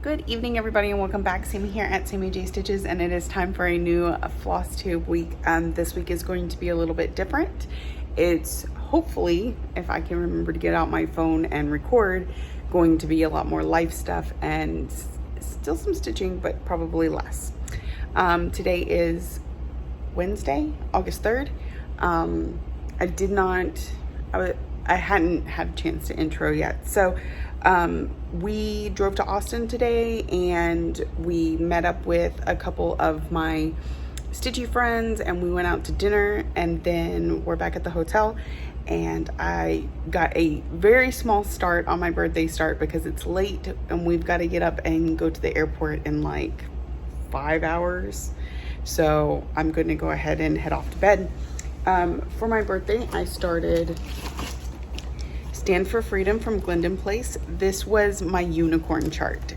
Good evening, everybody, and welcome back. Sammy here at Sammy J Stitches, and it is time for a new Flosstube week. This week is going to be a little bit different. It's hopefully, if I can remember to get out my phone and record, going to be a lot more life stuff and still some stitching, but probably less. Today is Wednesday, August 3rd. I hadn't had a chance to intro yet. So we drove to Austin today and we met up with a couple of my stitchy friends and we went out to dinner, and then we're back at the hotel, and I got a very small start on my birthday start because it's late and we've got to get up and go to the airport in like 5 hours. So I'm going to go ahead and head off to bed. For my birthday, I started Stand for Freedom from Glendon Place. This was my unicorn chart.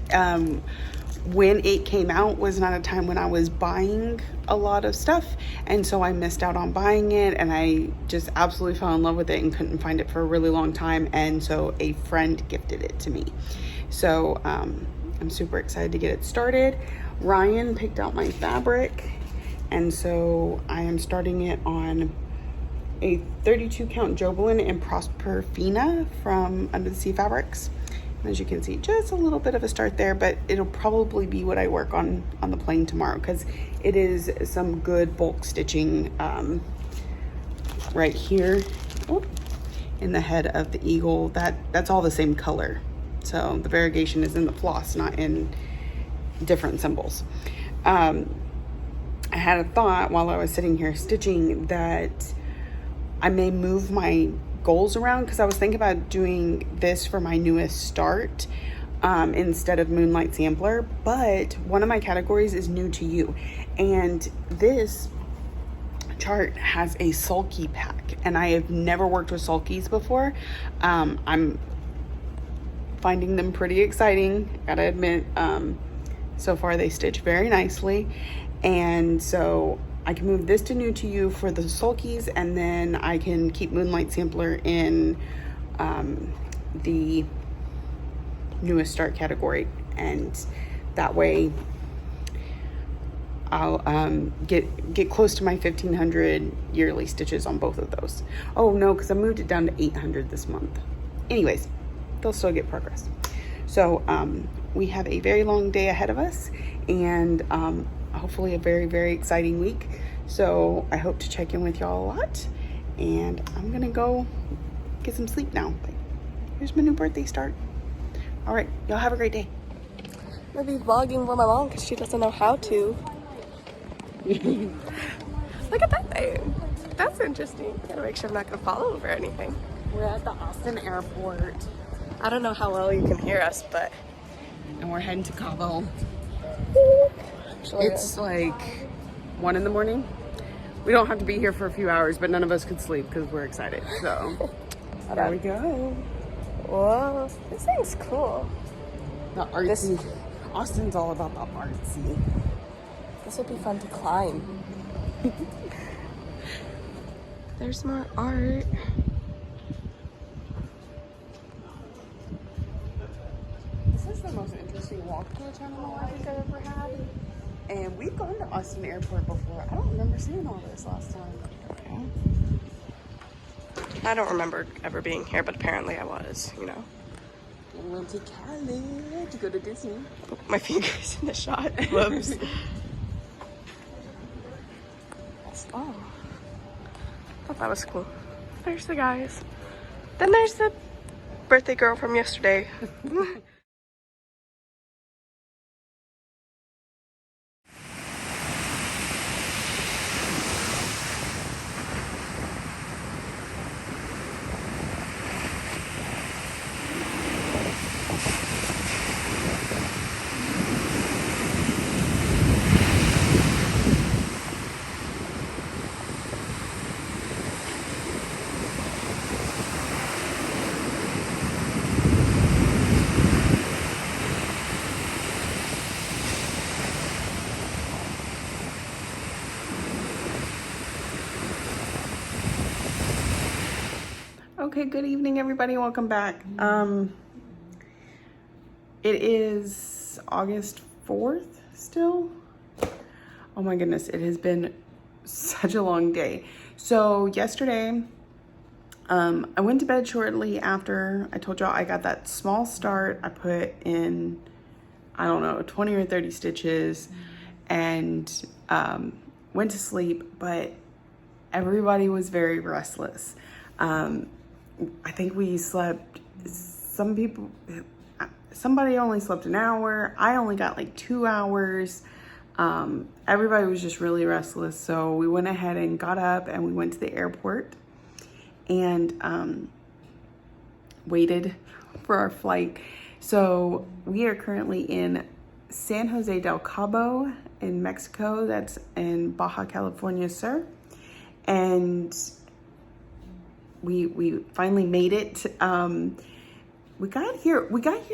When it came out was not a time when I was buying a lot of stuff, and so I missed out on buying it, and I just absolutely fell in love with it and couldn't find it for a really long time, and so a friend gifted it to me. So I'm super excited to get it started. Ryan picked out my fabric, and so I am starting it on a 32 count Jobelan and Prosperfina from Under the Sea Fabrics. And as you can see, just a little bit of a start there, but it'll probably be what I work on the plane tomorrow, because it is some good bulk stitching right here in the head of the eagle. That's all the same color, so the variegation is in the floss, not in different symbols. I had a thought while I was sitting here stitching that I may move my goals around, because I was thinking about doing this for my newest start instead of Moonlight Sampler, but one of my categories is new to you, and this chart has a sulky pack, and I have never worked with sulkies before. I'm finding them pretty exciting, gotta admit. So far they stitch very nicely, and so I can move this to new to you for the sulkies, and then I can keep Moonlight Sampler in the newest start category, and that way I'll get close to my 1,500 yearly stitches on both of those. Oh no, because I moved it down to 800 this month. Anyways, they'll still get progress. So we have a very long day ahead of us, and hopefully a very, very exciting week. So I hope to check in with y'all a lot, and I'm gonna go get some sleep now. But here's my new birthday start. All right, y'all have a great day. I'm gonna be vlogging for my mom because she doesn't know how to. Look at that thing. That's interesting. Gotta make sure I'm not gonna fall over anything. We're at the Austin airport, I don't know how well you can hear us, but and we're heading to Cabo. actually, It's like 1 in the morning. We don't have to be here for a few hours, but none of us could sleep because we're excited. So there we go. whoa, this thing's cool. The artsy. Austin's all about the artsy. This will be fun to climb. There's more art. This is the most interesting walk to a terminal I think I've ever had. And we've gone to Austin Airport before. I don't remember seeing all this last time. I don't remember ever being here, but apparently I was, you know. We went to Cali to go to Disney. Put my fingers in the shot. Whoops. Oh, I thought that was cool. There's the guys. Then there's the birthday girl from yesterday. Okay, good evening, everybody. Welcome back. It is It's August 4th still. Oh my goodness, it has been such a long day. So yesterday, I went to bed shortly after I told y'all I got that small start. I put in, I don't know, 20 or 30 stitches and went to sleep, but everybody was very restless. I think we slept, somebody only slept an hour. I only got like 2 hours. Everybody was just really restless. So we went ahead and got up and we went to the airport and waited for our flight. So we are currently in San Jose del Cabo in Mexico. That's in Baja California Sur. And we finally made it. We got here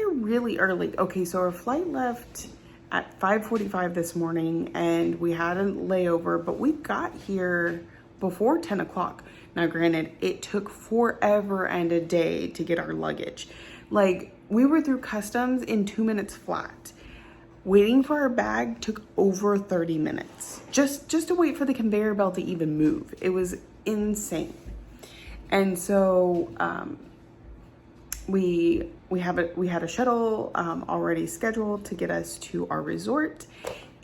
really early. Okay, so our flight left at 5:45 this morning and we had a layover, but we got here before 10 o'clock. Now, granted, it took forever and a day to get our luggage. Like, we were through customs in 2 minutes flat. Waiting for our bag took over 30 minutes. Just to wait for the conveyor belt to even move. It was insane. And so we had a shuttle already scheduled to get us to our resort,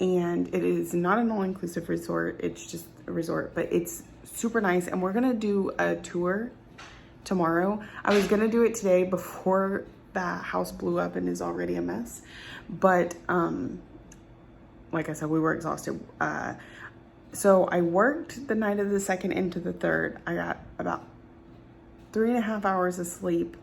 and it is not an all-inclusive resort. It's just a resort, but it's super nice. And we're gonna do a tour tomorrow. I was gonna do it today before the house blew up and is already a mess, but like I said, we were exhausted. So I worked the night of the 2nd into the 3rd. I got about 3.5 hours of sleep.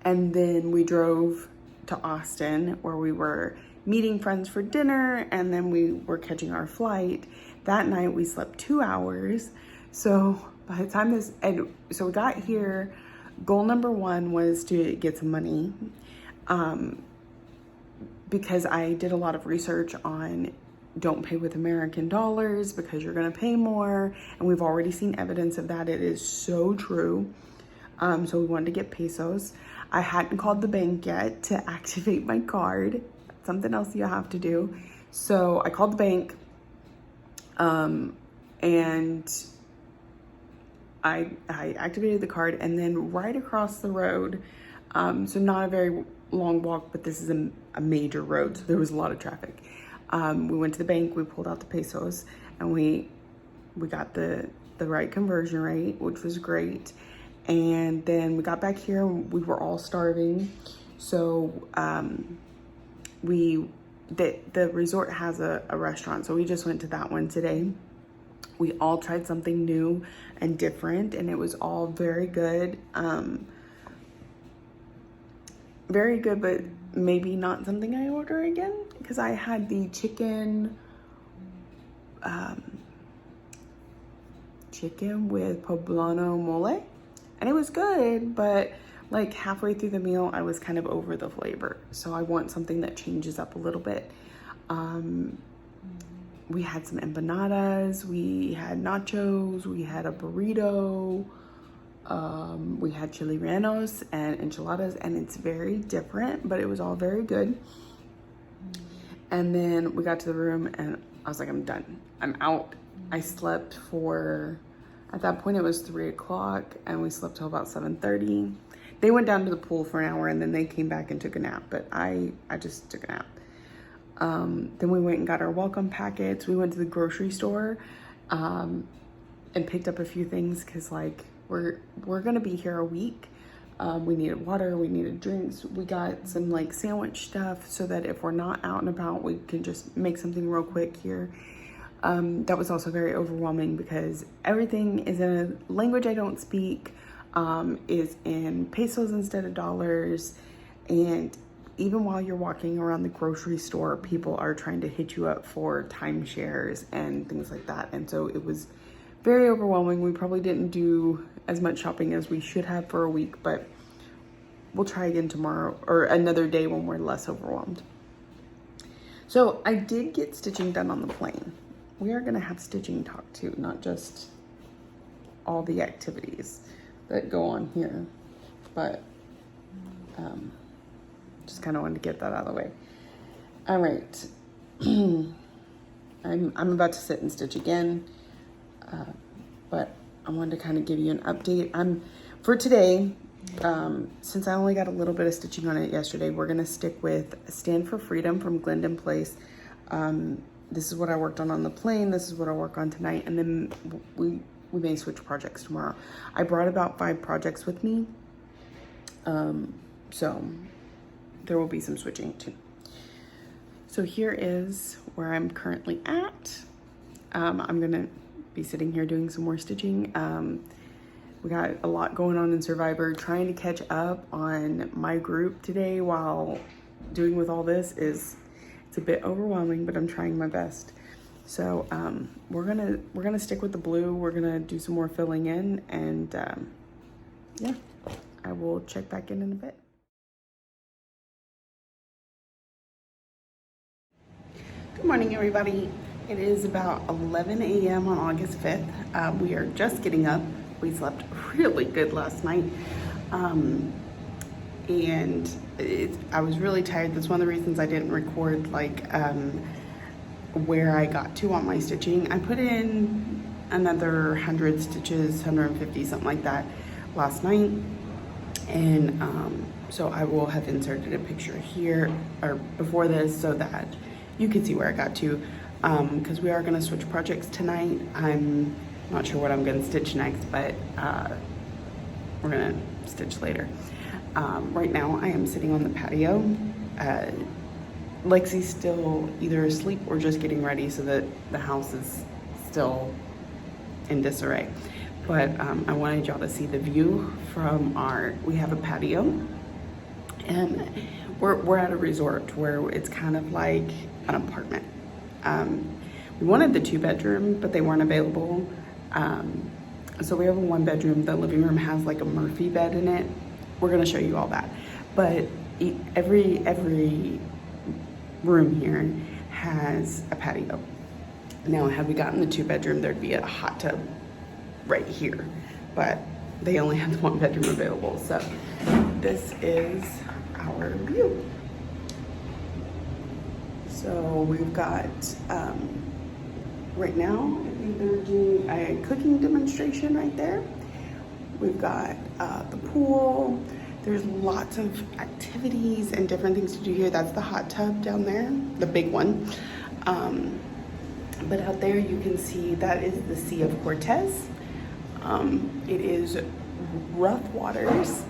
And then we drove to Austin where we were meeting friends for dinner, and then we were catching our flight. That night we slept 2 hours. So by the time so we got here, goal number 1 was to get some money. Because I did a lot of research on don't pay with American dollars because you're gonna pay more. And we've already seen evidence of that. It is so true. So we wanted to get pesos. I hadn't called the bank yet to activate my card. Something else you have to do. So I called the bank and I activated the card, and then right across the road, so not a very long walk, but this is a major road, so there was a lot of traffic. We went to the bank, we pulled out the pesos, and we got the right conversion rate, which was great. And then we got back here and we were all starving. So the resort has a restaurant, so we just went to that one today. We all tried something new and different, and it was all very good. Very good, but maybe not something I order again, because I had the chicken with poblano mole, and it was good, but like halfway through the meal, I was kind of over the flavor. So I want something that changes up a little bit. We had some empanadas, we had nachos, we had a burrito, we had chili rellenos and enchiladas, and it's very different, but it was all very good. And then we got to the room and I was like, I'm done, I'm out. I slept at that point it was 3 o'clock, and we slept till about 7:30. They went down to the pool for an hour and then they came back and took a nap, but I just took a nap. Then we went and got our welcome packets. We went to the grocery store and picked up a few things because like we're gonna be here a week. We needed water, we needed drinks. We got some like sandwich stuff so that if we're not out and about, we can just make something real quick here. That was also very overwhelming because everything is in a language I don't speak, is in pesos instead of dollars. And even while you're walking around the grocery store, people are trying to hit you up for timeshares and things like that. And so it was very overwhelming. We probably didn't do as much shopping as we should have for a week, but we'll try again tomorrow or another day when we're less overwhelmed. So I did get stitching done on the plane. We are gonna have stitching talk too, not just all the activities that go on here, but just kind of wanted to get that out of the way. All right. I'm about to sit and stitch again, but I wanted to kind of give you an update. For today, since I only got a little bit of stitching on it yesterday, we're gonna stick with Stand for Freedom from Glendon Place. This is what I worked on the plane. This is what I'll work on tonight, and then we may switch projects tomorrow. I brought about 5 projects with me, so there will be some switching too. So here is where I'm currently at. I'm gonna be sitting here doing some more stitching. We got a lot going on in Survivor. Trying to catch up on my group today while doing with all this it's a bit overwhelming, but I'm trying my best. So we're gonna stick with the blue. We're gonna do some more filling in, and yeah, I will check back in a bit. Good morning, everybody. It is about 11 a.m. on August 5th. We are just getting up. We slept really good last night. And I was really tired. That's one of the reasons I didn't record where I got to on my stitching. I put in another 100 stitches, 150, something like that last night. And so I will have inserted a picture here or before this so that you can see where I got to, because we are going to switch projects tonight. I'm not sure what I'm going to stitch next, but we're going to stitch later. Right now I am sitting on the patio. Lexi's still either asleep or just getting ready so that the house is still in disarray. But I wanted y'all to see the view from we have a patio, and we're at a resort where it's kind of like an apartment. We wanted the 2-bedroom, but they weren't available. So we have a 1-bedroom. The living room has like a Murphy bed in it. We're gonna show you all that. But every room here has a patio. Now, had we gotten the 2-bedroom, there'd be a hot tub right here, but they only had the 1-bedroom available. So this is our view. So we've got, right now, I think they're doing a cooking demonstration right there. We've got the pool. There's lots of activities and different things to do here. That's the hot tub down there, the big one. But out there you can see that is the Sea of Cortez. It is rough waters.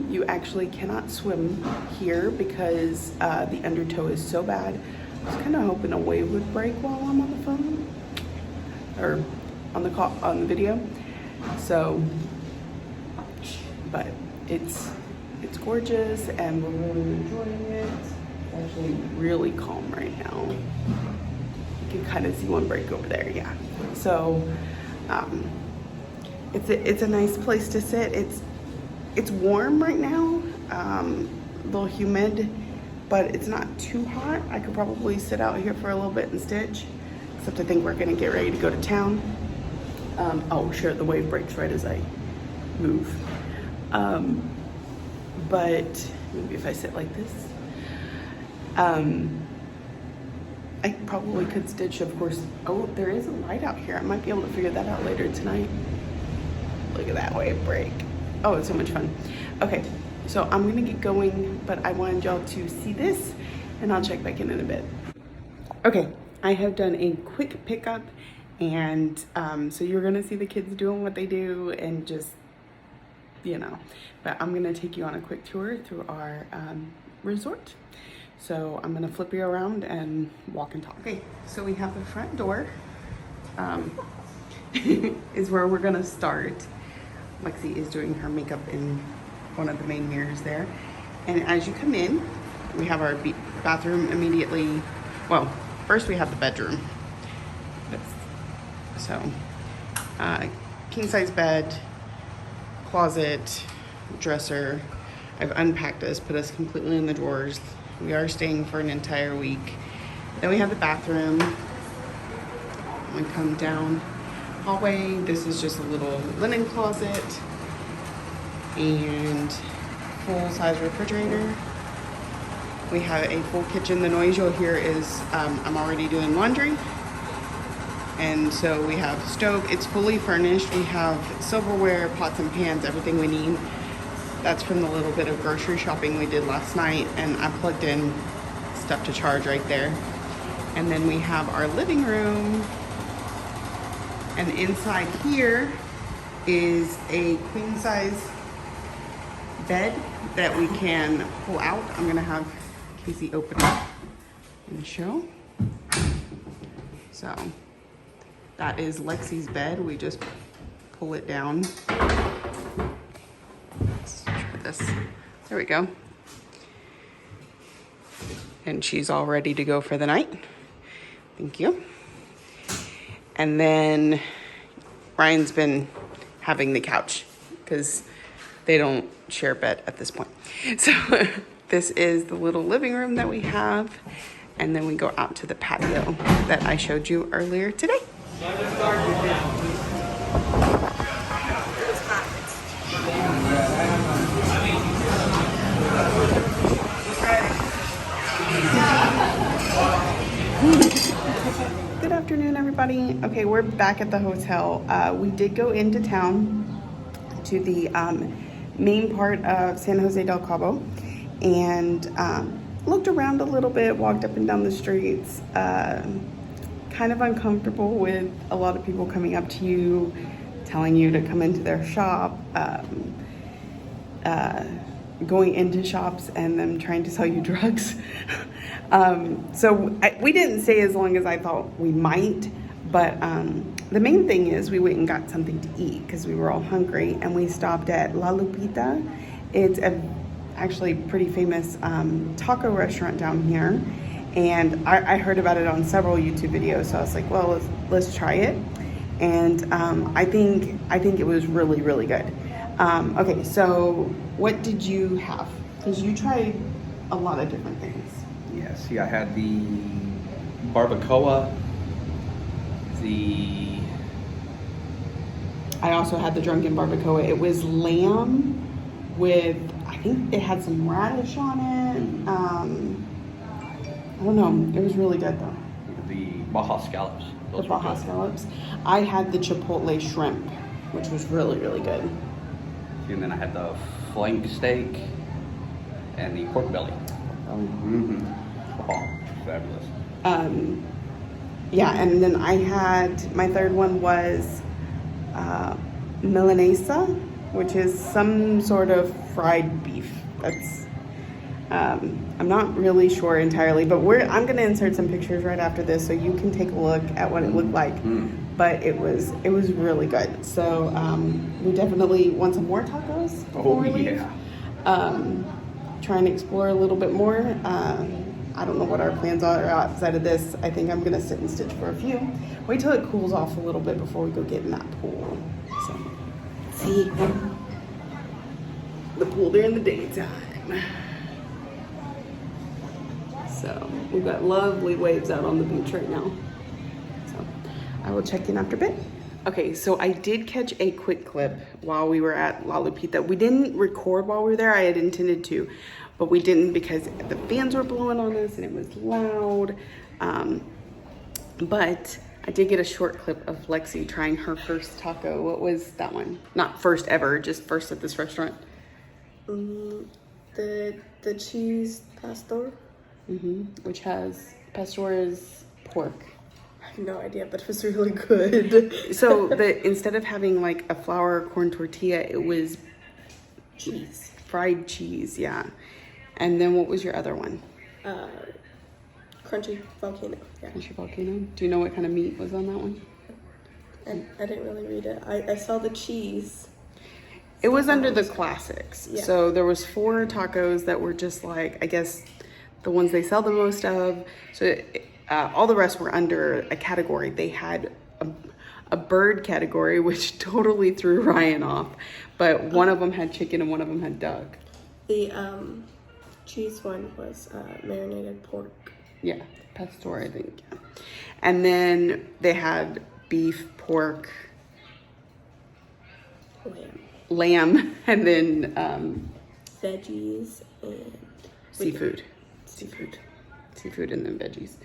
You actually cannot swim here because the undertow is so bad. I was kind of hoping a wave would break while I'm on the phone or on the video. So, but it's gorgeous and we're really enjoying it. It's actually really calm right now. You can kind of see one break over there, yeah. So, it's a nice place to sit. It's warm right now, a little humid, but it's not too hot. I could probably sit out here for a little bit and stitch, except I think we're gonna get ready to go to town. Oh, sure, the wave breaks right as I move. But maybe if I sit like this, I probably could stitch, of course. Oh, there is a light out here. I might be able to figure that out later tonight. Look at that wave break. Oh, it's so much fun. Okay, so I'm gonna get going, but I wanted y'all to see this and I'll check back in a bit. Okay, I have done a quick pickup, and so you're gonna see the kids doing what they do and just, you know, but I'm gonna take you on a quick tour through our resort. So I'm gonna flip you around and walk and talk. Okay, so we have the front door, is where we're gonna start. Lexi is doing her makeup in one of the main mirrors there. And as you come in, we have our bathroom immediately. Well, first we have the bedroom. So, king size bed, closet, dresser. I've unpacked this, put us completely in the drawers. We are staying for an entire week. Then we have the bathroom. We come down hallway. This is just a little linen closet and full-size refrigerator. We have a full kitchen. The noise you'll hear is I'm already doing laundry. And so we have stove. It's fully furnished. We have silverware, pots and pans, everything we need. That's from the little bit of grocery shopping we did last night. And I plugged in stuff to charge right there. And then we have our living room. And inside here is a queen size bed that we can pull out. I'm gonna have Casey open it and show. So that is Lexi's bed. We just pull it down. Let's try this. There we go. And she's all ready to go for the night. Thank you. And then Ryan's been having the couch because they don't share a bed at this point. So this is the little living room that we have. And then we go out to the patio that I showed you earlier today. Good afternoon, everybody. Okay, we're back at the hotel. We did go into town to the main part of San Jose del Cabo and looked around a little bit, walked up and down the streets. Kind of uncomfortable with a lot of people coming up to you, telling you to come into their shop, going into shops and them trying to sell you drugs. We didn't stay as long as I thought we might, but the main thing is we went and got something to eat because we were all hungry, and we stopped at La Lupita. It's actually pretty famous taco restaurant down here. And I heard about it on several YouTube videos, so I was like, well, let's try it. And I think it was really, really good. Okay, so what did you have? Because you tried a lot of different things. Yes, yeah, I had the barbacoa, I also had the drunken barbacoa. It was lamb with, I think it had some radish on it. I don't know. It was really good though. the Baja scallops. The Baja scallops. I had the chipotle shrimp, which was really, really good. And then I had the flank steak and the pork belly. Oh, fabulous. Yeah, and then I had, my third one was Milanesa, which is some sort of fried beef. That's, I'm not really sure entirely, but I'm gonna insert some pictures right after this so you can take a look at what it looked like. But it was really good. So we definitely want some more tacos before we leave. Yeah. Try and explore a little bit more. I don't know what our plans are outside of this. I think I'm gonna sit and stitch for a few. Wait till it cools off a little bit before we go get in that pool. So, see the pool during the daytime. So we've got lovely waves out on the beach right now. So I will check in after a bit. Okay, so I did catch a quick clip while we were at La Lupita. We didn't record while we were there. I had intended to, but we didn't because the fans were blowing on us and it was loud. But I did get a short clip of Lexi trying her first taco. What was that one? Not first ever, just first at this restaurant. The cheese pastor. Which has pastor is pork. I have no idea, but it was really good. So instead of having like a flour corn tortilla, it was Cheese. fried cheese, yeah. And then what was your other one? Crunchy volcano. Yeah. Crunchy volcano. Do you know what kind of meat was on that one? And I didn't really read it. I saw the cheese. It was under the classics. Yeah. So there was 4 tacos that were just like, I guess, the ones they sell the most of. So all the rest were under a category. They had a bird category, which totally threw Ryan off. But one of them had chicken and one of them had duck. The cheese one was marinated pork. Yeah, pastor, I think. Yeah. And then they had beef, pork, Lamb. lamb, and then Veggies and seafood. Seafood and then veggies.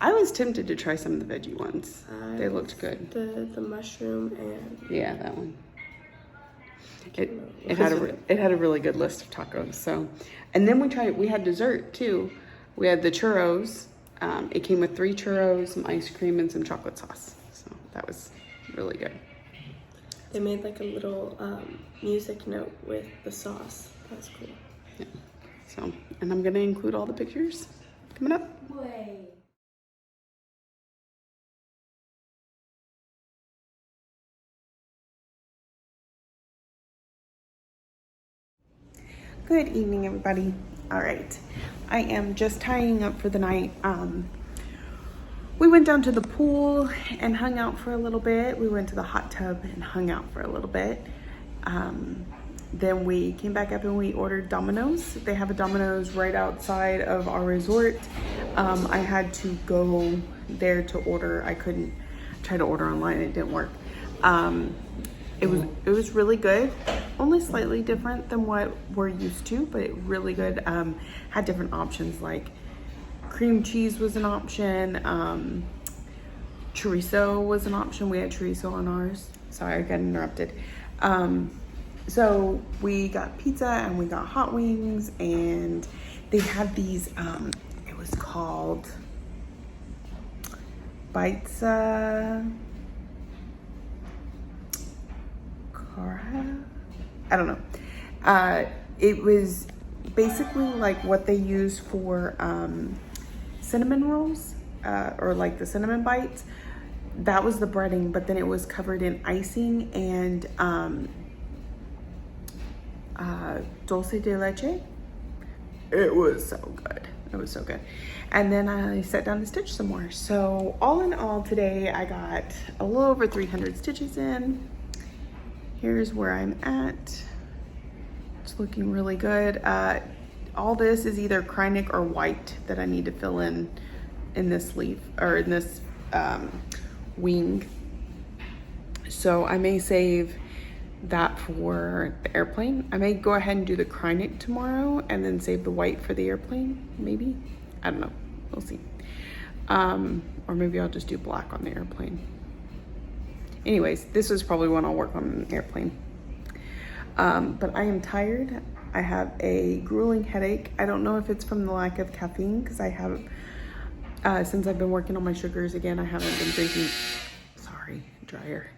I was tempted to try some of the veggie ones. They looked good. The mushroom and yeah, that one. It had a really good list of tacos. So, and then we had dessert too. We had the churros. It came with 3 churros, some ice cream, and some chocolate sauce. So that was really good. They made like a little music note with the sauce. That was cool. Yeah. So, and I'm gonna include all the pictures coming up. Good evening, everybody. All right, I am just tying up for the night. We went down to the pool and hung out for a little bit. We went to the hot tub and hung out for a little bit. Then we came back up and we ordered Domino's. They have a Domino's right outside of our resort. I had to go there to order. I couldn't try to order online. It didn't work. It was really good. Only slightly different than what we're used to, but really good. Had different options like cream cheese was an option. Chorizo was an option. We had chorizo on ours. Sorry, I got interrupted. So we got pizza and we got hot wings, and they had these, it was called Bites, I don't know. It was basically like what they use for cinnamon rolls, or like the cinnamon bites. That was the breading, but then it was covered in icing and dulce de leche. It was so good. It was so good. And then I sat down to stitch some more. So all in all today, I got a little over 300 stitches in. Here's where I'm at. It's looking really good. All this is either Krynic or white that I need to fill in this sleeve, or in this wing. So I may save that for the airplane. I may go ahead and do the Krynic tomorrow and then save the white for the airplane, maybe. I don't know, we'll see. Or maybe I'll just do black on the airplane. Anyways, this is probably one I'll work on an airplane. But I am tired. I have a grueling headache. I don't know if it's from the lack of caffeine, because I have, since I've been working on my sugars again, I haven't been drinking, sorry, dryer.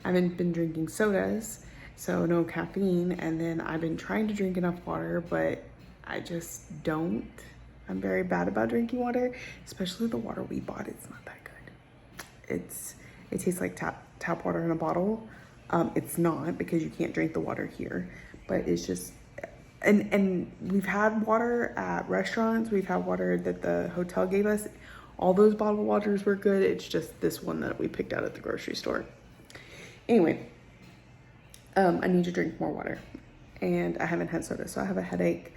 I haven't been drinking sodas, so no caffeine. And then I've been trying to drink enough water, but I just don't. I'm very bad about drinking water, especially the water we bought. It's not that good. It tastes like tap water in a bottle. It's not, because you can't drink the water here, but it's just, and we've had water at restaurants. We've had water that the hotel gave us. All those bottled waters were good. It's just this one that we picked out at the grocery store. Anyway, I need to drink more water, and I haven't had soda, so I have a headache.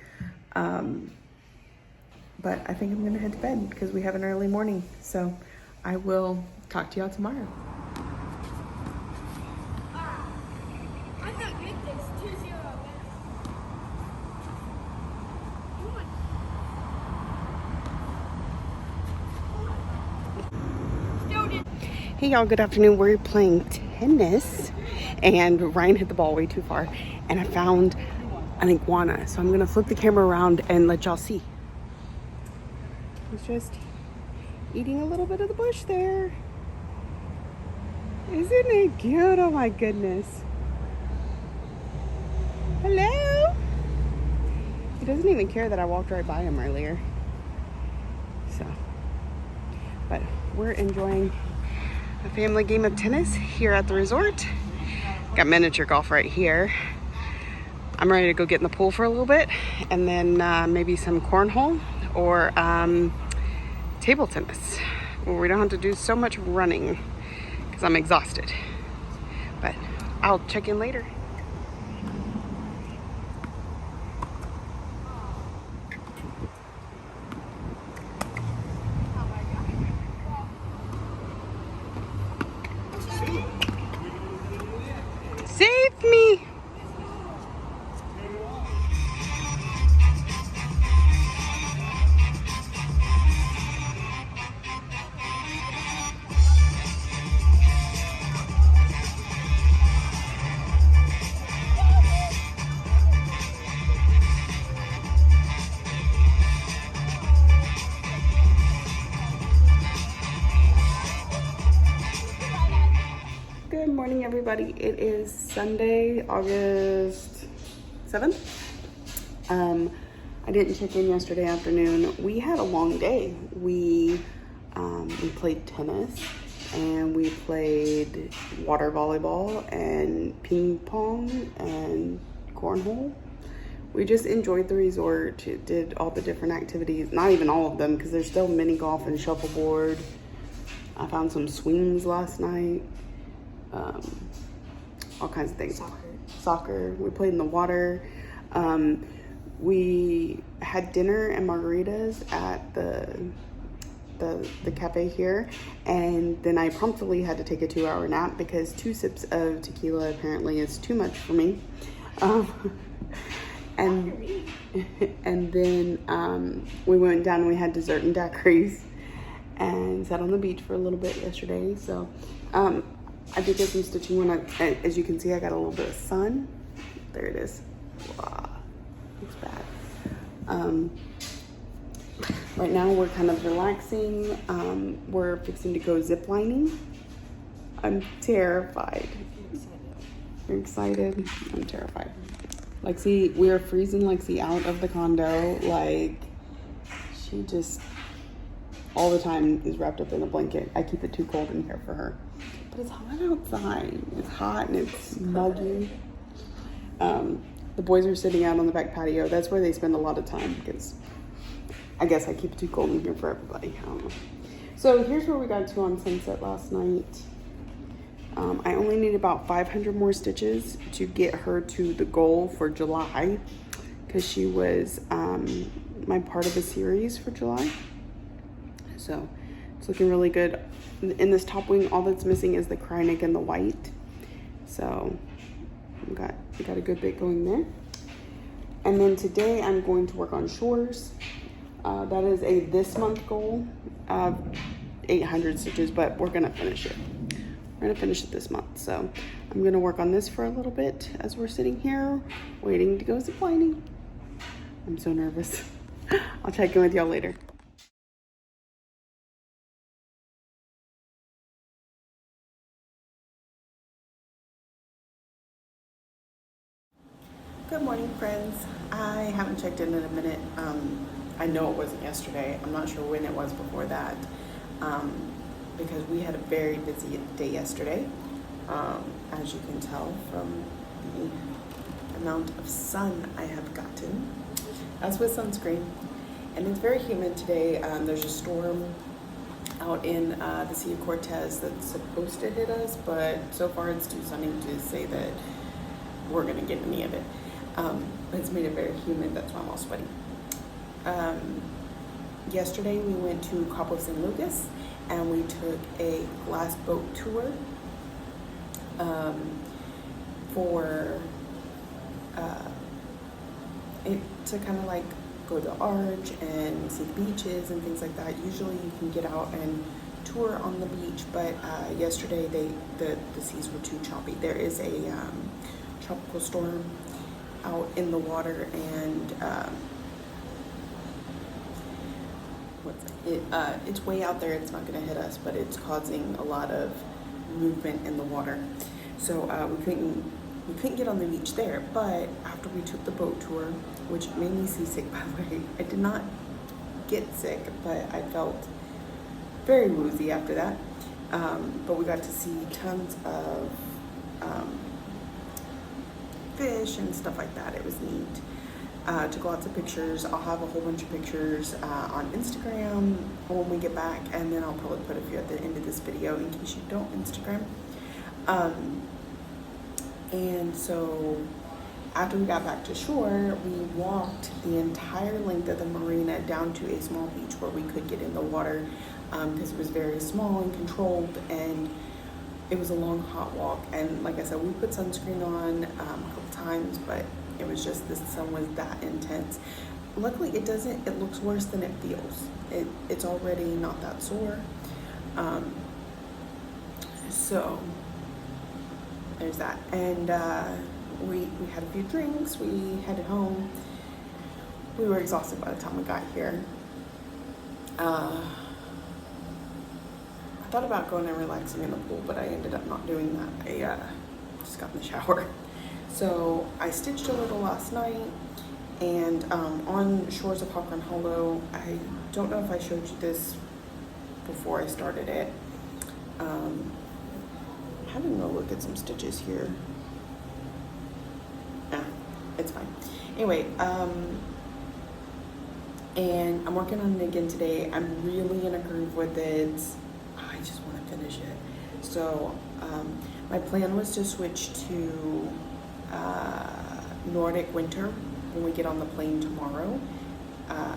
But I think I'm gonna head to bed because we have an early morning. So I will talk to y'all tomorrow. Hey y'all, good afternoon. We're playing tennis and Ryan hit the ball way too far and I found an iguana. So I'm gonna flip the camera around and let y'all see. He's just eating a little bit of the bush there. Isn't it cute? Oh my goodness. Hello? He doesn't even care that I walked right by him earlier. So, but we're enjoying a family game of tennis here at the resort. Got miniature golf right here. I'm ready to go get in the pool for a little bit, and then maybe some cornhole or table tennis, where we don't have to do so much running because I'm exhausted. But I'll check in later. Save me! everybody. It is Sunday, August 7th. I didn't check in yesterday afternoon. We had a long day. We played tennis and we played water volleyball and ping pong and cornhole. We just enjoyed the resort, did all the different activities. Not even all of them, because there's still mini golf and shuffleboard. I found some swings last night. All kinds of things. Soccer. We played in the water. We had dinner and margaritas at the cafe here, and then I promptly had to take a 2-hour nap because 2 sips of tequila apparently is too much for me. And then we went down and we had dessert and daiquiris and sat on the beach for a little bit yesterday. So I did get some stitching when as you can see, I got a little bit of sun. There it is. Wow, looks bad. Right now we're kind of relaxing. We're fixing to go ziplining. I'm terrified. You're excited? I'm terrified. Lexi, we are freezing Lexi out of the condo. Like, she just all the time is wrapped up in a blanket. I keep it too cold in here for her. But it's hot outside. It's hot and it's muggy. The boys are sitting out on the back patio. That's where they spend a lot of time because I guess I keep it too cold in here for everybody. I don't know. So here's where we got to on Sunset last night. I only need about 500 more stitches to get her to the goal for July because she was my part of a series for July. So it's looking really good. In this top wing, all that's missing is the Kreinig and the white. So we got a good bit going there. And then today I'm going to work on shores. That is a this month goal of 800 stitches, but we're gonna finish it. We're gonna finish it this month. So I'm gonna work on this for a little bit as we're sitting here waiting to go ziplining. I'm so nervous. I'll check in with y'all later. Good morning, friends. I haven't checked in a minute. I know it wasn't yesterday. I'm not sure when it was before that, because we had a very busy day yesterday, as you can tell from the amount of sun I have gotten, as with sunscreen. And it's very humid today. There's a storm out in the Sea of Cortez that's supposed to hit us, but so far it's too sunny to say that we're gonna get any of it. But it's made it very humid, that's why I'm all sweaty. Yesterday we went to Cabo San Lucas and we took a glass boat tour to kind of like go to the Arch and see the beaches and things like that. Usually you can get out and tour on the beach, but yesterday the seas were too choppy. There is a tropical storm out in the water, and it's way out there. It's not going to hit us, but it's causing a lot of movement in the water. So we couldn't get on the beach there. But after we took the boat tour, which made me seasick, by the way, I did not get sick, but I felt very woozy after that. But we got to see tons of fish and stuff like that. It was neat. Took lots of pictures. I'll have a whole bunch of pictures on Instagram when we get back, and then I'll probably put a few at the end of this video in case you don't Instagram. And so after we got back to shore, we walked the entire length of the marina down to a small beach where we could get in the water, because it was very small and controlled, and it was a long, hot walk. And like I said, we put sunscreen on a couple times, but it was just, the sun was that intense. Luckily, it looks worse than it feels. It's already not that sore. So there's that. And we had a few drinks, we headed home. We were exhausted by the time we got here. I thought about going and relaxing in the pool, but I ended up not doing that. just got in the shower. So I stitched a little last night, and on Shores of Hawthorne Hollow, I don't know if I showed you this before I started it. I'm having a look at some stitches here. It's fine. Anyway, and I'm working on it again today. I'm really in a groove with it. I just want to finish it. So my plan was to switch to Nordic Winter when we get on the plane tomorrow.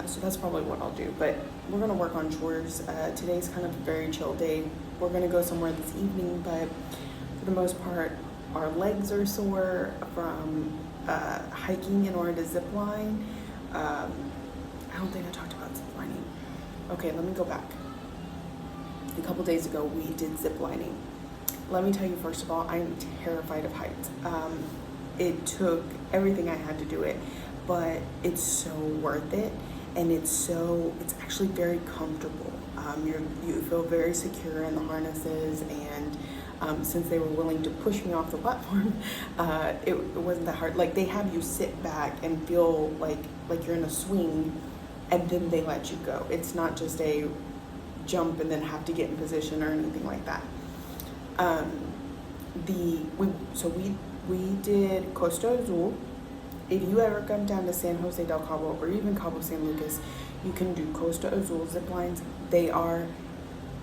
So that's probably what I'll do. But we're going to work on chores. Today's kind of a very chill day. We're going to go somewhere this evening, but for the most part, our legs are sore from hiking in order to zip line. I don't think I talked about ziplining. Okay, let me go back. A couple days ago, we did ziplining. Let me tell you, first of all, I am terrified of heights. It took everything I had to do it, but it's so worth it, and it's actually very comfortable. You feel very secure in the harnesses, and since they were willing to push me off the platform, it wasn't that hard. Like, they have you sit back and feel like you're in a swing, and then they let you go. It's not just a jump and then have to get in position or anything like that. We did Costa Azul. If you ever come down to San Jose del Cabo or even Cabo San Lucas, you can do Costa Azul zip lines. They are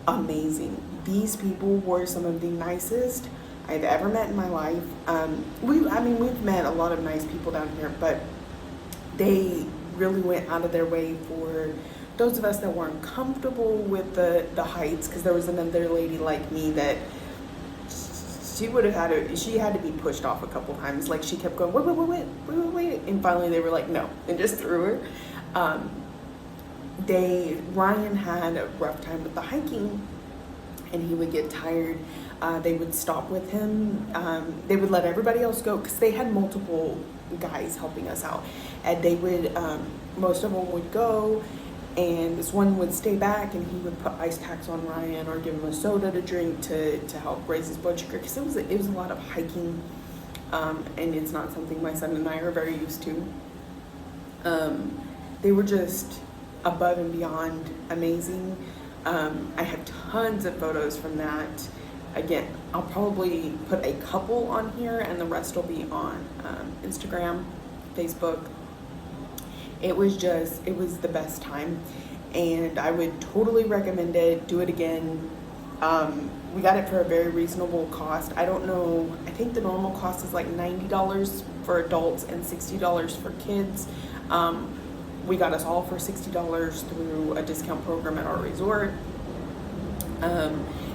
amazing. These people were some of the nicest I've ever met in my life. We've met a lot of nice people down here, but they really went out of their way for those of us that weren't comfortable with the heights, because there was another lady like me that she had to be pushed off a couple times. Like, she kept going, wait, and finally they were like, no, and just threw her. Ryan had a rough time with the hiking, and he would get tired. They would stop with him. They would let everybody else go, because they had multiple guys helping us out, and they would most of them would go, and this one would stay back, and he would put ice packs on Ryan or give him a soda to drink to help raise his blood sugar, because it was a lot of hiking, and it's not something my son and I are very used to. They were just above and beyond amazing. I have tons of photos from that. Again, I'll probably put a couple on here, and the rest will be on Instagram, Facebook. It was the best time, and I would totally recommend it. Do it again. We got it for a very reasonable cost. I don't know, I think the normal cost is like $90 for adults and $60 for kids. We got us all for $60 through a discount program at our resort.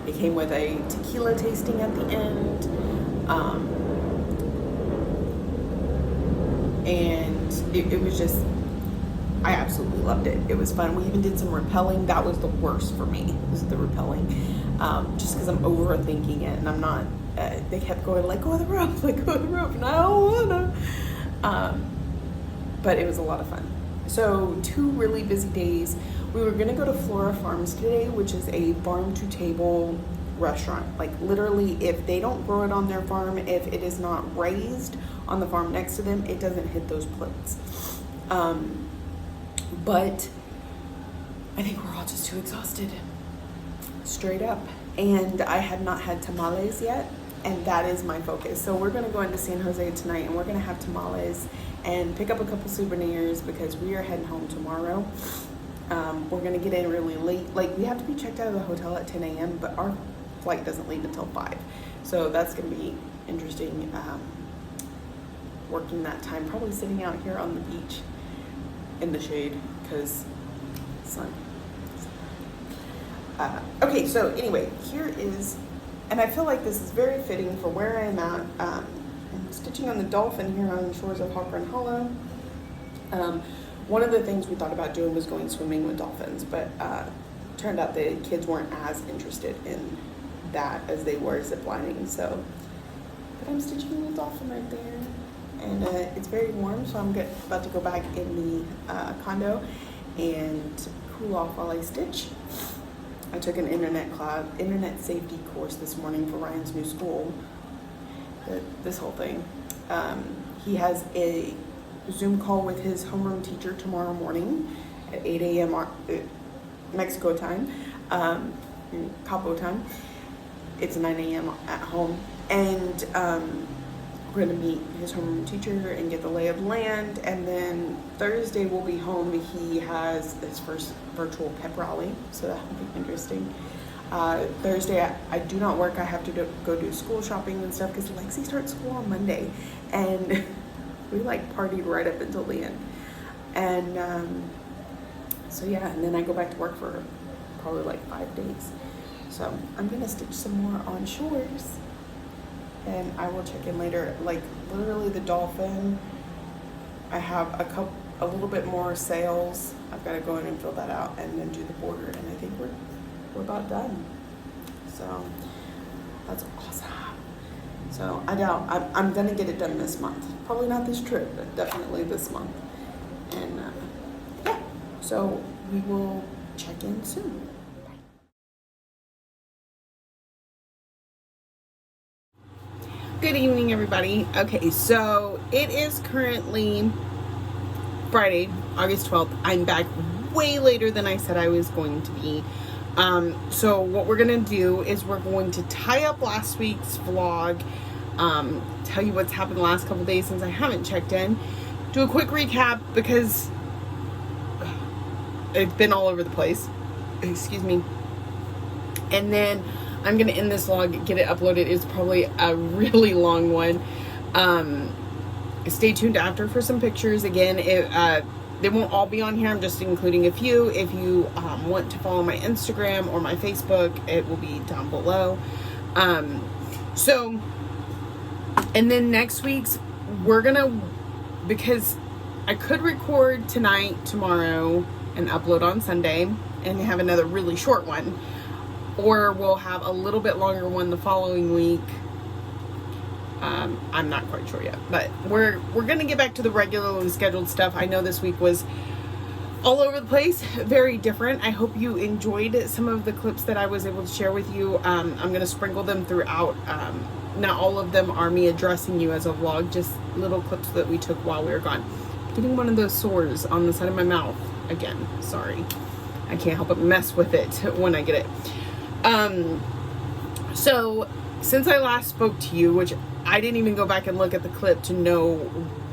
It came with a tequila tasting at the end. And it was just, I absolutely loved it. It was fun. We even did some rappelling. That was the worst for me, was the rappelling. Just because I'm overthinking it, and I'm not, they kept going, let go of the rope, let go of the rope, and I don't wanna. But it was a lot of fun. So 2 really busy days. We were gonna go to Flora Farms today, which is a farm-to-table restaurant. Like, literally, if they don't grow it on their farm, if it is not raised on the farm next to them, it doesn't hit those plates. But I think we're all just too exhausted, straight up. And I have not had tamales yet, and that is my focus. So we're gonna go into San Jose tonight, and we're gonna have tamales and pick up a couple souvenirs, because we are heading home tomorrow. We're gonna get in really late. Like, we have to be checked out of the hotel at 10 a.m., but our flight doesn't leave until 5. So that's gonna be interesting, working that time, probably sitting out here on the beach in the shade, because sun. Okay, so anyway, here is, and I feel like this is very fitting for where I am at. I'm stitching on the dolphin here on the Shores of Hawthorne Hollow. One of the things we thought about doing was going swimming with dolphins, but turned out the kids weren't as interested in that as they were ziplining. So, but I'm stitching the dolphin right there, and it's very warm, so I'm about to go back in the condo and cool off while I stitch. I took an internet safety course this morning for Ryan's new school. this whole thing. He has a Zoom call with his homeroom teacher tomorrow morning at 8 a.m. Mexico time, Cabo time. It's 9 a.m. at home, and we're gonna meet his homeroom teacher and get the lay of the land. And then Thursday we'll be home. He has his first virtual pep rally, so that will be interesting. Thursday I do not work. I have to go do school shopping and stuff because Lexi starts school on Monday, and we like partied right up until the end. And so yeah, and then I go back to work for probably like 5 days. So I'm gonna stitch some more on shores, and I will check in later. Like literally the dolphin, I have a little bit more sails. I've got to go in and fill that out and then do the border, and I think we're about done. So that's awesome. So I doubt I'm gonna get it done this month. Probably not this trip, but definitely this month. And yeah, so we will check in soon. Good evening, everybody. Okay, so it is currently Friday, August 12th. I'm back way later than I said I was going to be. So what we're gonna do is we're going to tie up last week's vlog, tell you what's happened the last couple days since I haven't checked in, do a quick recap because it's been all over the place. Excuse me. And then I'm gonna end this vlog, get it uploaded. It's probably a really long one. Stay tuned after for some pictures. Again, they won't all be on here. I'm just including a few. If you want to follow my Instagram or my Facebook, it will be down below. So, and then next week's, we're gonna, because I could record tonight, tomorrow, and upload on Sunday, and have another really short one. Or we'll have a little bit longer one the following week. I'm not quite sure yet, but we're gonna get back to the regularly scheduled stuff. I know this week was all over the place, very different. I hope you enjoyed some of the clips that I was able to share with you. I'm gonna sprinkle them throughout. Not all of them are me addressing you as a vlog, just little clips that we took while we were gone. Getting one of those sores on the side of my mouth again. Sorry, I can't help but mess with it when I get it. So since I last spoke to you, which I didn't even go back and look at the clip to know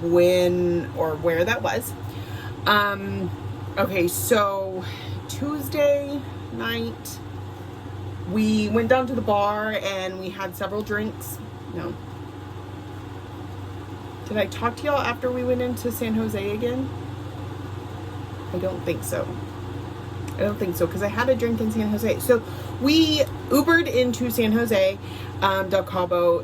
when or where that was. Okay, so Tuesday night, we went down to the bar and we had several drinks. No. Did I talk to y'all after we went into San Jose again? I don't think so. I don't think so, because I had a drink in San Jose. So we Ubered into San Jose, Del Cabo.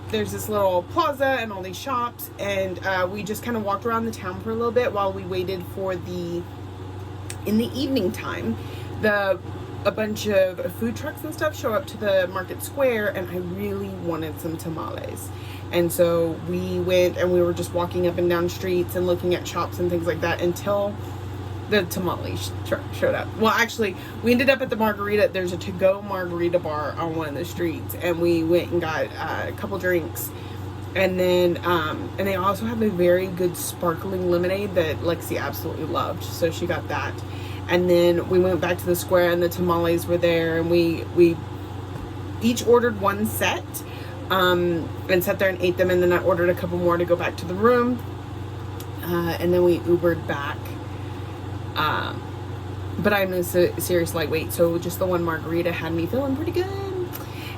There's this little plaza and all these shops, and we just kind of walked around the town for a little bit while we waited for in the evening time, a bunch of food trucks and stuff show up to the market square, and I really wanted some tamales. And so we went and we were just walking up and down streets and looking at shops and things like that until the tamale truck showed up. Well, actually, we ended up at the margarita. There's a to-go margarita bar on one of the streets, and we went and got a couple drinks. And then, and they also have a very good sparkling lemonade that Lexi absolutely loved, so she got that. And then we went back to the square, and the tamales were there, and we each ordered one set, and sat there and ate them. And then I ordered a couple more to go back to the room, and then we Ubered back. But I'm a serious lightweight, so just the one margarita had me feeling pretty good.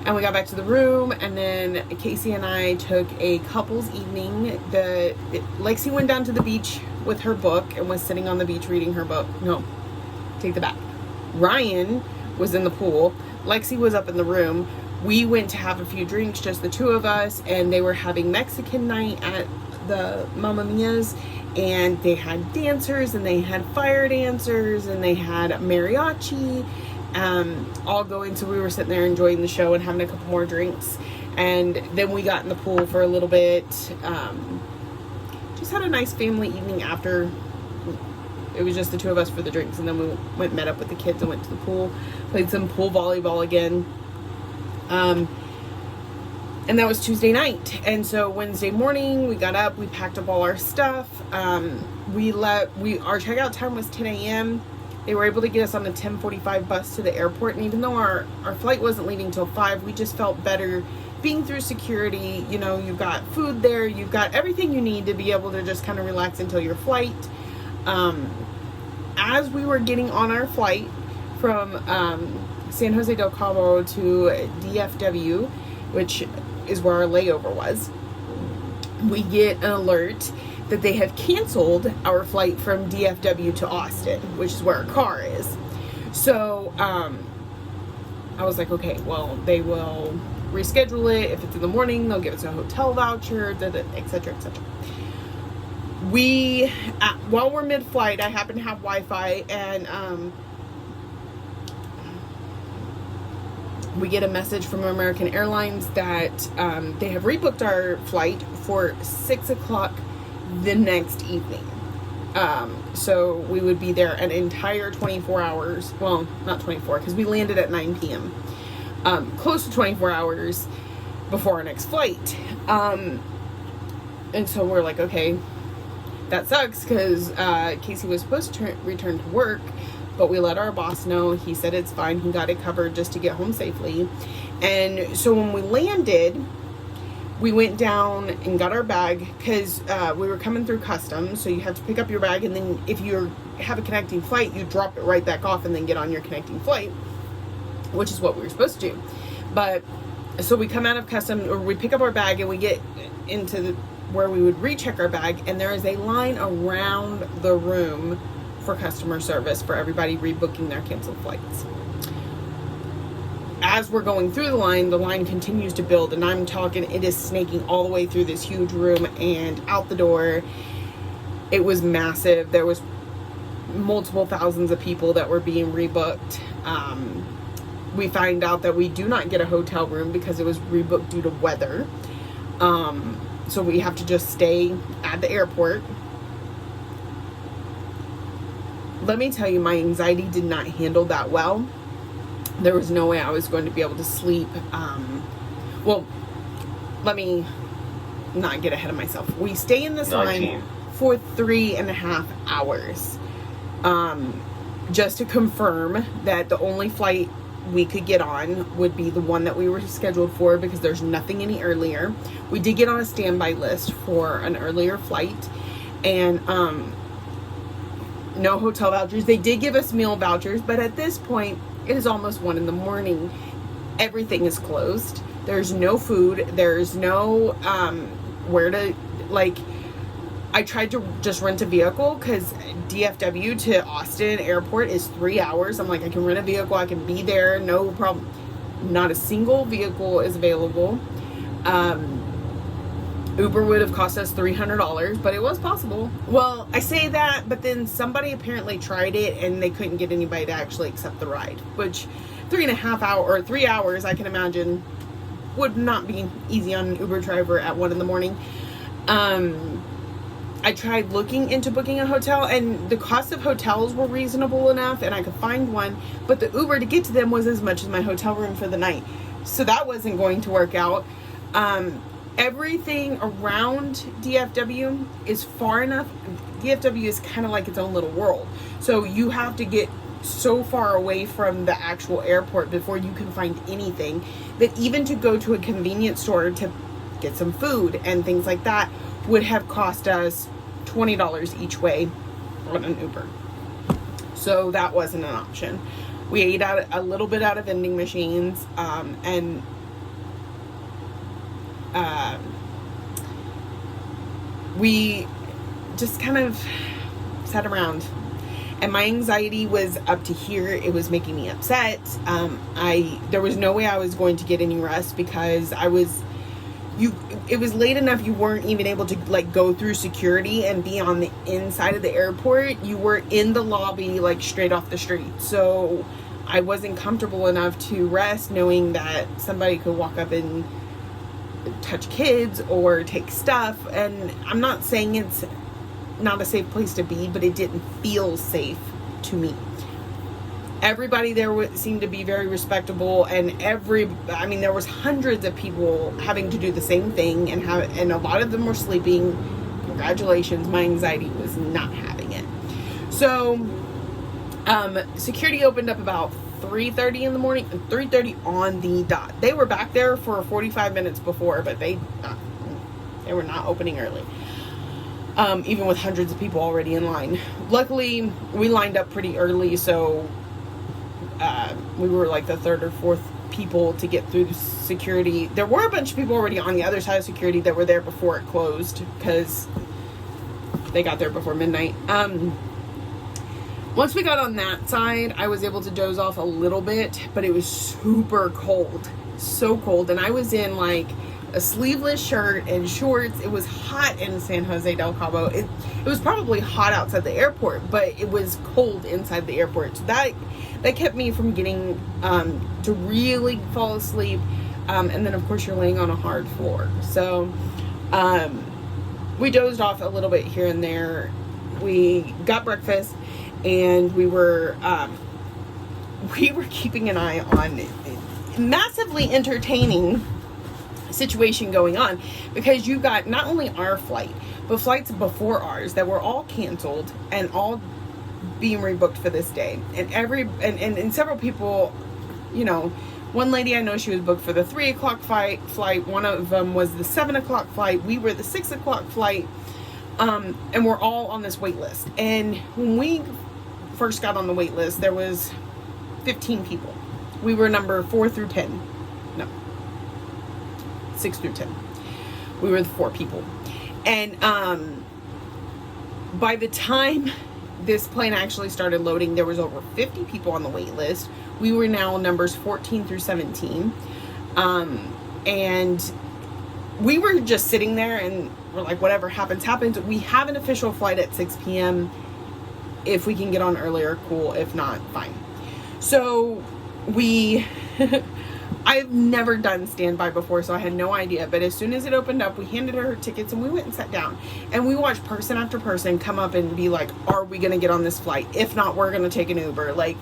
And we got back to the room, and then Casey and I took a couple's evening. Lexi went down to the beach with her book and was sitting on the beach reading her book. No, take that back. Ryan was in the pool. Lexi was up in the room. We went to have a few drinks, just the two of us, and they were having Mexican night at the Mamma Mia's. And they had dancers, and they had fire dancers, and they had mariachi, all going. So we were sitting there enjoying the show and having a couple more drinks. And then we got in the pool for a little bit. Just had a nice family evening after. It was just the two of us for the drinks. And then we met up with the kids and went to the pool. Played some pool volleyball again. And that was Tuesday night. And so Wednesday morning, we got up, we packed up all our stuff. Our checkout time was 10 a.m. They were able to get us on a 10:45 bus to the airport. And even though our flight wasn't leaving till 5, we just felt better being through security. You know, you've got food there, you've got everything you need to be able to just kind of relax until your flight. As we were getting on our flight from San Jose del Cabo to DFW, which is where our layover was, we get an alert that they have canceled our flight from DFW to Austin, which is where our car is. So I was like, okay, well, they will reschedule it. If it's in the morning, they'll give us a hotel voucher, etc., etc. While we're mid-flight, I happen to have Wi-Fi, and we get a message from American Airlines that they have rebooked our flight for 6 o'clock the next evening. So we would be there an entire 24 hours. Well, not 24, because we landed at 9 p.m. Close to 24 hours before our next flight. And so we're like, okay, that sucks, because Casey was supposed to return to work, but we let our boss know. He said it's fine. He got it covered just to get home safely. And so when we landed, we went down and got our bag, because we were coming through customs. So you have to pick up your bag, and then if you have a connecting flight, you drop it right back off and then get on your connecting flight, which is what we were supposed to do. But so we come out of customs, or we pick up our bag, and we get into where we would recheck our bag, and there is a line around the room for customer service for everybody rebooking their canceled flights. As we're going through the line continues to build, and I'm talking, it is snaking all the way through this huge room and out the door. It was massive. There was multiple thousands of people that were being rebooked. We find out that we do not get a hotel room because it was rebooked due to weather. So we have to just stay at the airport. Let me tell you, my anxiety did not handle that well. There was no way I was going to be able to sleep. Well, let me not get ahead of myself. We stay in this line for 3.5 hours. Just to confirm that the only flight we could get on would be the one that we were scheduled for, because there's nothing any earlier. We did get on a standby list for an earlier flight, and no hotel vouchers. They did give us meal vouchers, but at this point, it is almost 1 a.m. Everything is closed. There's no food. There's no where to, like, I tried to just rent a vehicle, because DFW to Austin airport is 3 hours. I'm like, I can rent a vehicle. I can be there. No problem. Not a single vehicle is available. Uber would have cost us $300, but it was possible. Well, I say that, but then somebody apparently tried it and they couldn't get anybody to actually accept the ride, which 3.5 hours or 3 hours, I can imagine, would not be easy on an Uber driver at 1 a.m. I tried looking into booking a hotel, and the cost of hotels were reasonable enough, and I could find one, but the Uber to get to them was as much as my hotel room for the night. So that wasn't going to work out. Everything around DFW is far enough. DFW is kind of like its own little world. So you have to get so far away from the actual airport before you can find anything, that even to go to a convenience store to get some food and things like that would have cost us $20 each way on an Uber. So that wasn't an option. We ate out a little bit out of vending machines, and we just kind of sat around, and my anxiety was up to here. It was making me upset. There was no way I was going to get any rest, because it was late enough you weren't even able to, like, go through security and be on the inside of the airport. You were in the lobby, like, straight off the street. So I wasn't comfortable enough to rest, knowing that somebody could walk up and touch kids or take stuff. And I'm not saying it's not a safe place to be, but it didn't feel safe to me. Everybody there seemed to be very respectable, and there was hundreds of people having to do the same thing, and a lot of them were sleeping. Congratulations, my anxiety was not having it. So, security opened up about 3:30 in the morning, and 3:30 on the dot. They were back there for 45 minutes before, but they were not opening early. Even with hundreds of people already in line. Luckily, we lined up pretty early, so we were like the third or fourth people to get through the security. There were a bunch of people already on the other side of security that were there before it closed, because they got there before midnight. Once we got on that side, I was able to doze off a little bit, but it was super cold. So cold. And I was in like a sleeveless shirt and shorts. It was hot in San Jose del Cabo. It was probably hot outside the airport, but it was cold inside the airport. So that kept me from getting to really fall asleep. And then of course you're laying on a hard floor. So we dozed off a little bit here and there. We got breakfast, and we were keeping an eye on massively entertaining situation going on, because you got not only our flight, but flights before ours that were all canceled and all being rebooked for this day. And several people, you know, one lady I know, she was booked for the 3 o'clock flight. One of them was the 7 o'clock flight. We were the 6 o'clock flight. And we're all on this wait list. And when we first got on the wait list, there was 15 people. We were number 4 through 10. No. 6 through 10. We were the 4 people. And by the time this plane actually started loading, there was over 50 people on the wait list. We were now numbers 14 through 17. And we were just sitting there, and we're like, whatever happens, happens. We have an official flight at 6 p.m. If we can get on earlier, cool. If not, fine. So I've never done standby before, so I had no idea. But as soon as it opened up, we handed her tickets, and we went and sat down. And we watched person after person come up and be like, are we going to get on this flight? If not, we're going to take an Uber. Like,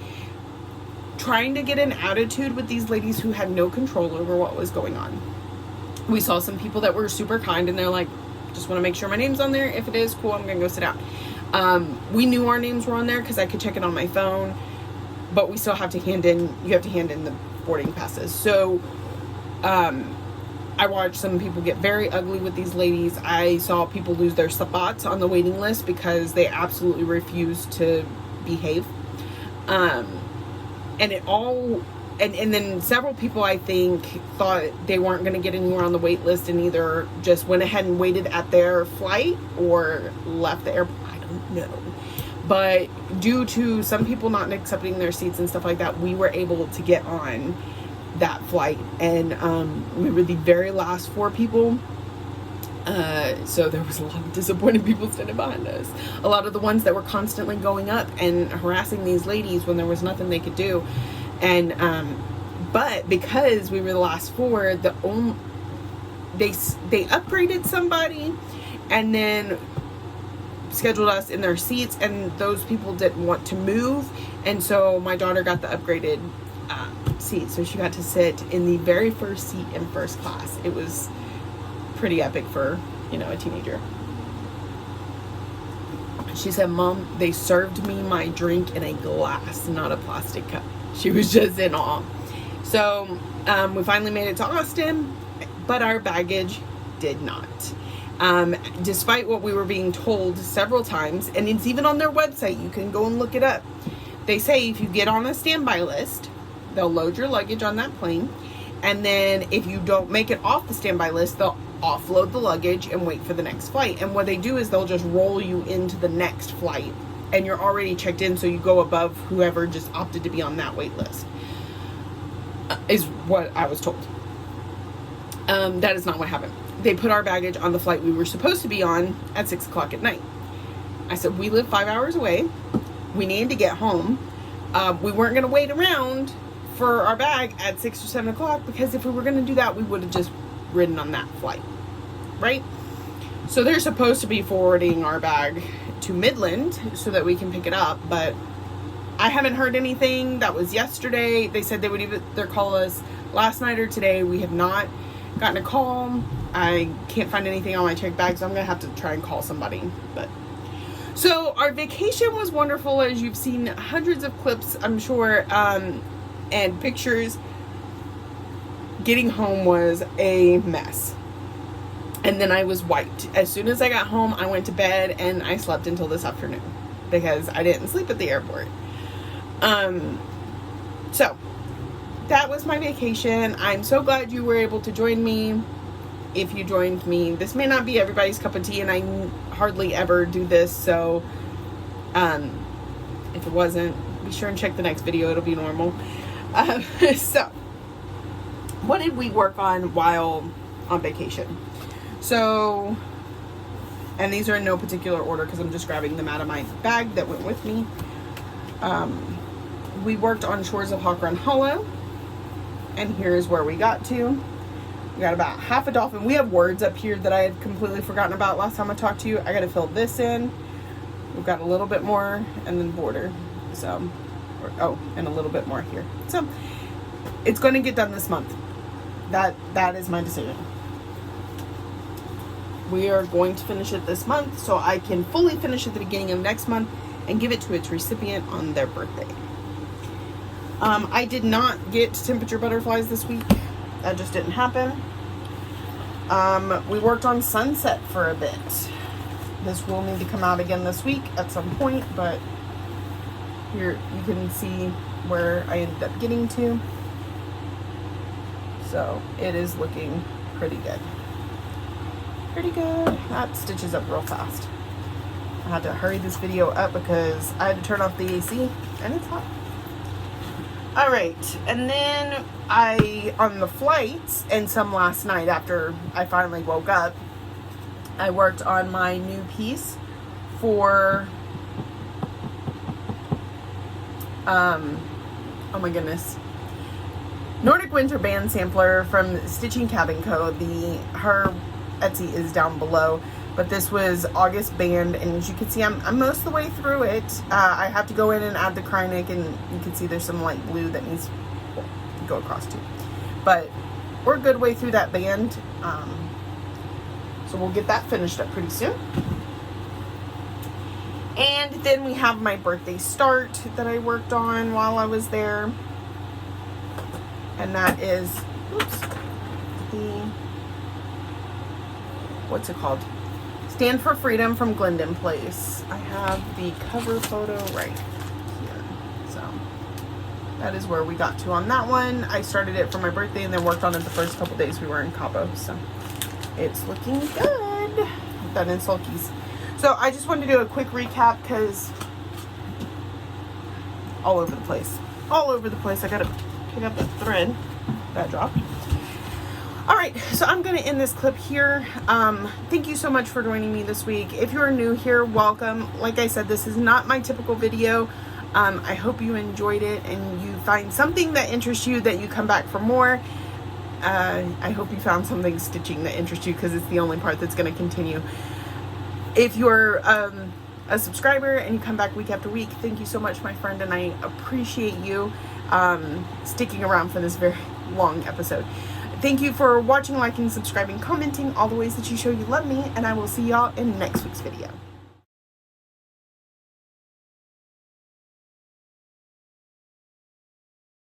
trying to get an attitude with these ladies who had no control over what was going on. We saw some people that were super kind, and they're like, just want to make sure my name's on there. If it is, cool, I'm going to go sit down. We knew our names were on there because I could check it on my phone. But we still have to hand in the boarding passes. So I watched some people get very ugly with these ladies. I saw people lose their spots on the waiting list because they absolutely refused to behave. And then several people, I think, thought they weren't going to get anywhere on the wait list, and either just went ahead and waited at their flight or left the airport. I don't know. But due to some people not accepting their seats and stuff like that, we were able to get on that flight. And we were the very last 4 people. So there was a lot of disappointed people standing behind us. A lot of the ones that were constantly going up and harassing these ladies when there was nothing they could do. And but because we were the last 4, they upgraded somebody and then scheduled us in their seats, and those people didn't want to move, and so my daughter got the upgraded seat, so she got to sit in the very first seat in first class. It was pretty epic for, you know, a teenager. She said, Mom, they served me my drink in a glass, not a plastic cup. She was just in awe. So we finally made it to Austin, but our baggage did not. Despite what we were being told several times, and it's even on their website, you can go and look it up. They say if you get on a standby list, they'll load your luggage on that plane, and then if you don't make it off the standby list, they'll offload the luggage and wait for the next flight. And what they do is they'll just roll you into the next flight, and you're already checked in, so you go above whoever just opted to be on that wait list, is what I was told. That is not what happened. They put our baggage on the flight we were supposed to be on at 6 o'clock at night. I said, we live 5 hours away. We needed to get home. We weren't going to wait around for our bag at 6 or 7 o'clock, because if we were going to do that, we would have just ridden on that flight, right? So they're supposed to be forwarding our bag to Midland so that we can pick it up, but I haven't heard anything. That was yesterday. They said they would either call us last night or today. We have not gotten a call. I can't find anything on my check bag, so I'm gonna have to try and call somebody. But so our vacation was wonderful, as you've seen hundreds of clips, I'm sure, and pictures. Getting home was a mess. And then I was wiped. As soon as I got home, I went to bed and I slept until this afternoon because I didn't sleep at the airport. So that was my vacation. I'm so glad you were able to join me. If you joined me, this may not be everybody's cup of tea, and I hardly ever do this. So, if it wasn't, be sure and check the next video. It'll be normal. So what did we work on while on vacation? So, and these are in no particular order because I'm just grabbing them out of my bag that went with me. We worked on Shores of Hawk Run Hollow, and here's where we got to. We got about half a dolphin. We have words up here that I had completely forgotten about last time I talked to you. I got to fill this in. We've got a little bit more, and then border. So, and a little bit more here. So, it's going to get done this month. That is my decision. We are going to finish it this month so I can fully finish at the beginning of next month and give it to its recipient on their birthday. I did not get temperature butterflies this week. That just didn't happen. We worked on Sunset for a bit. This will need to come out again this week at some point, but here you can see where I ended up getting to. So it is looking pretty good. Pretty good. That stitches up real fast. I had to hurry this video up because I had to turn off the AC and it's hot. All right, and then on the flights and some last night after I finally woke up, I worked on my new piece for, oh my goodness, Nordic Winter Band Sampler from Stitching Cabin Co. Her Etsy is down below, but this was August band, and as you can see, I'm most of the way through it. I have to go in and add the Krynic, and you can see there's some light blue that needs to go across too. But we're a good way through that band, so we'll get that finished up pretty soon. And then we have my birthday start that I worked on while I was there, and that is, what's it called? Stand for Freedom from Glendon Place. I have the cover photo right here. So that is where we got to on that one. I started it for my birthday and then worked on it the first couple days we were in Cabo. So it's looking good. Done in sulkies. So I just wanted to do a quick recap because all over the place. All over the place. I gotta pick up the thread that dropped. All right, so I'm going to end this clip here. Thank you so much for joining me this week. If you're new here, welcome. Like I said, this is not my typical video. I hope you enjoyed it and you find something that interests you, that you come back for more. I hope you found something stitching that interests you, because it's the only part that's going to continue. If you're a subscriber and you come back week after week, thank you so much, my friend, and I appreciate you sticking around for this very long episode. Thank you for watching, liking, subscribing, commenting, all the ways that you show you love me, and I will see y'all in next week's video.